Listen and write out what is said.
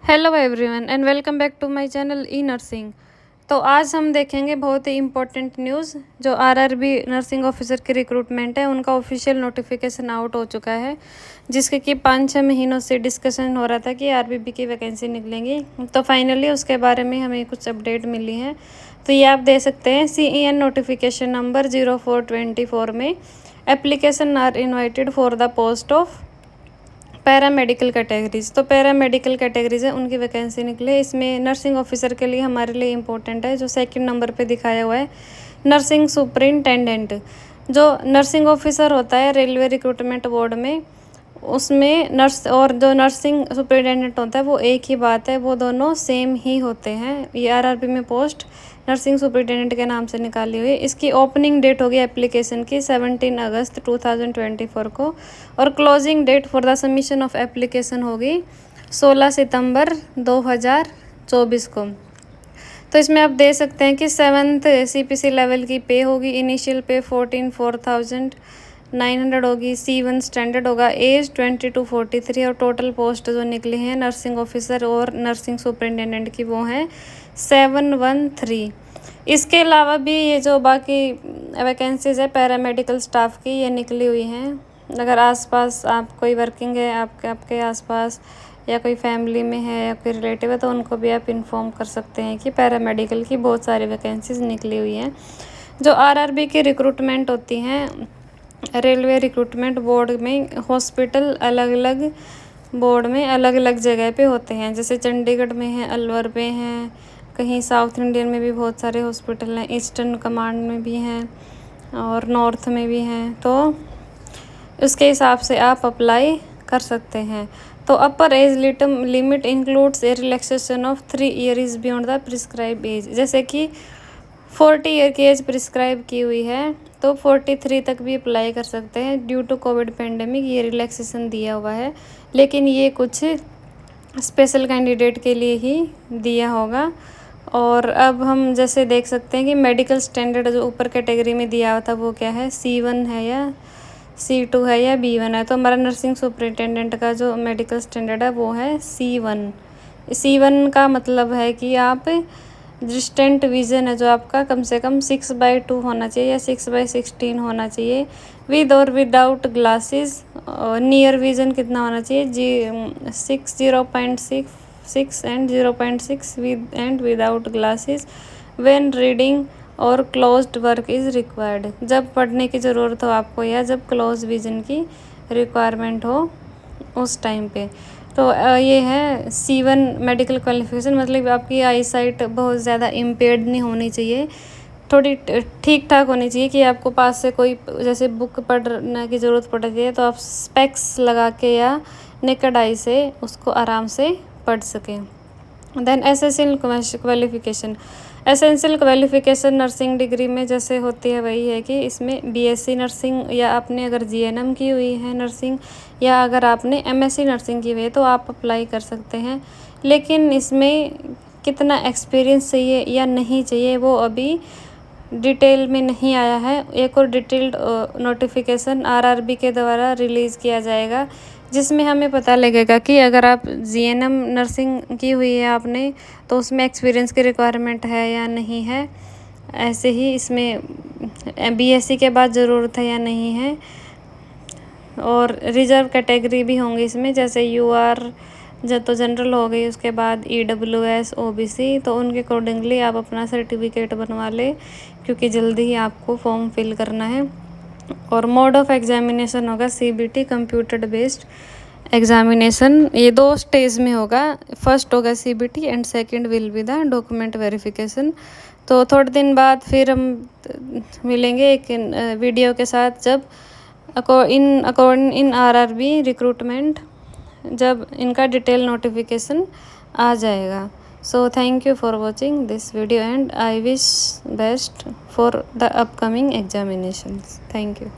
Hello everyone and welcome back to my channel E nursing. तो आज हम देखेंगे बहुत ही इम्पोर्टेंट न्यूज़। जो आरआरबी नर्सिंग ऑफिसर की रिक्रूटमेंट है उनका ऑफिशियल नोटिफिकेशन आउट हो चुका है, जिसके कि 5-6 महीनों से डिस्कशन हो रहा था कि आरबीबी की वैकेंसी निकलेंगी। तो फाइनली उसके बारे में हमें कुछ अपडेट मिली है। तो ये आप दे सकते हैं CEN नोटिफिकेशन नंबर 0424 में application are invited for the post of paramedical categories. तो पैरामेडिकल कैटेगरीज है उनकी वैकेंसी निकली है। इसमें नर्सिंग ऑफिसर के लिए हमारे लिए इम्पोर्टेंट है, जो सेकंड नंबर पे दिखाया हुआ है नर्सिंग सुपरिटेंडेंट। जो नर्सिंग ऑफिसर होता है रेलवे रिक्रूटमेंट बोर्ड में, उसमें नर्स और जो नर्सिंग सुपरिटेंडेंट होता है वो एक ही बात है, वो दोनों सेम ही होते हैं। ये आरआरबी में पोस्ट नर्सिंग सुपरिटेंडेंट के नाम से निकाली हुई है। इसकी ओपनिंग डेट होगी एप्लीकेशन की 17 अगस्त 2024 को, और closing date for the submission of application होगी 16 सितंबर 2024 को। तो इसमें आप दे सकते हैं कि 7th CPC लेवल की पे होगी। इनिशियल पे 14,900 होगी। C1 स्टैंडर्ड होगा। एज 20 to 43 और टोटल पोस्ट जो निकली हैं नर्सिंग ऑफिसर और नर्सिंग सुपरिटेंडेंट की वो हैं 713। इसके अलावा भी ये जो बाकी वैकेंसीज़ है पैरामेडिकल स्टाफ की, ये निकली हुई हैं। अगर आसपास आप कोई वर्किंग है आपके आसपास या कोई फैमिली में है या कोई रिलेटिव है, तो उनको भी आप इन्फॉर्म कर सकते हैं कि पैरामेडिकल की बहुत सारी वैकेंसीज निकली हुई हैं। जो आरआरबी की रिक्रूटमेंट होती हैं रेलवे रिक्रूटमेंट बोर्ड में, हॉस्पिटल अलग अलग बोर्ड में अलग अलग जगह पे होते हैं। जैसे चंडीगढ़ में है, अलवर में है, कहीं साउथ इंडियन में भी बहुत सारे हॉस्पिटल हैं, ईस्टर्न कमांड में भी हैं और नॉर्थ में भी हैं। तो उसके हिसाब से आप अप्लाई कर सकते हैं। तो upper age limit includes a relaxation of 3 years beyond the prescribe age. जैसे कि 40 ईयर की एज प्रिस्क्राइब की हुई है, तो 43 तक भी अप्लाई कर सकते हैं। ड्यू टू कोविड पेंडेमिक ये रिलैक्सेशन दिया हुआ है, लेकिन ये कुछ स्पेशल कैंडिडेट के लिए ही दिया होगा। और अब हम जैसे देख सकते हैं कि मेडिकल स्टैंडर्ड जो ऊपर कैटेगरी में दिया हुआ था वो क्या है, C1 है या C2 है या B1 है। तो हमारा नर्सिंग सुपरिटेंडेंट का जो मेडिकल स्टैंडर्ड है वो है C1। C1 का मतलब है कि आप डिस्टेंट विज़न है जो आपका कम से कम 6/2 होना चाहिए या 6/16 होना चाहिए, विद और विदाउट ग्लासेस। नियर विज़न कितना होना चाहिए, 0.6 and 0.6 with and without glasses when reading और क्लोज्ड वर्क इज़ रिक्वायर्ड। जब पढ़ने की ज़रूरत हो आपको या जब क्लोज विज़न की रिक्वायरमेंट हो उस टाइम पे। तो ये है C1 मेडिकल क्वालिफिकेशन। मतलब आपकी आई साइट बहुत ज़्यादा इम्पेयर्ड नहीं होनी चाहिए, थोड़ी ठीक ठाक होनी चाहिए कि आपको पास से कोई जैसे बुक पढ़ने की ज़रूरत पड़ती है तो आप स्पेक्स लगा के या नेकेड आई से उसको आराम से पढ़ सकें। Then essential qualification nursing degree में जैसे होती है वही है कि इसमें BSc नर्सिंग, या आपने अगर GNM की हुई है नर्सिंग, या अगर आपने MSc नर्सिंग की हुई है तो आप अप्लाई कर सकते हैं। लेकिन इसमें कितना एक्सपीरियंस चाहिए या नहीं चाहिए वो अभी डिटेल में नहीं आया है। एक और डिटेल्ड नोटिफिकेशन आरआरबी के द्वारा रिलीज़ किया जाएगा, जिसमें हमें पता लगेगा कि अगर आप GNM नर्सिंग की हुई है आपने, तो उसमें एक्सपीरियंस की रिक्वायरमेंट है या नहीं है। ऐसे ही इसमें BSc के बाद ज़रूरत है या नहीं है। और रिजर्व कैटेगरी भी होंगी इसमें, जैसे UR जब तो जनरल हो गई, उसके बाद EWS OBC। तो उनके अकॉर्डिंगली आप अपना सर्टिफिकेट बनवा लें, क्योंकि जल्दी ही आपको फॉर्म फिल करना है। और मोड ऑफ एग्जामिनेशन होगा CBT कंप्यूटर बेस्ड एग्जामिनेशन। ये 2 स्टेज में होगा, फर्स्ट होगा CBT and second will be the document verification. तो थोड़े दिन बाद फिर हम मिलेंगे एक वीडियो के साथ, जब इन आरआरबी रिक्रूटमेंट जब इनका डिटेल नोटिफिकेशन आ जाएगा। So thank you for watching this video and I wish best for the upcoming examinations. Thank you.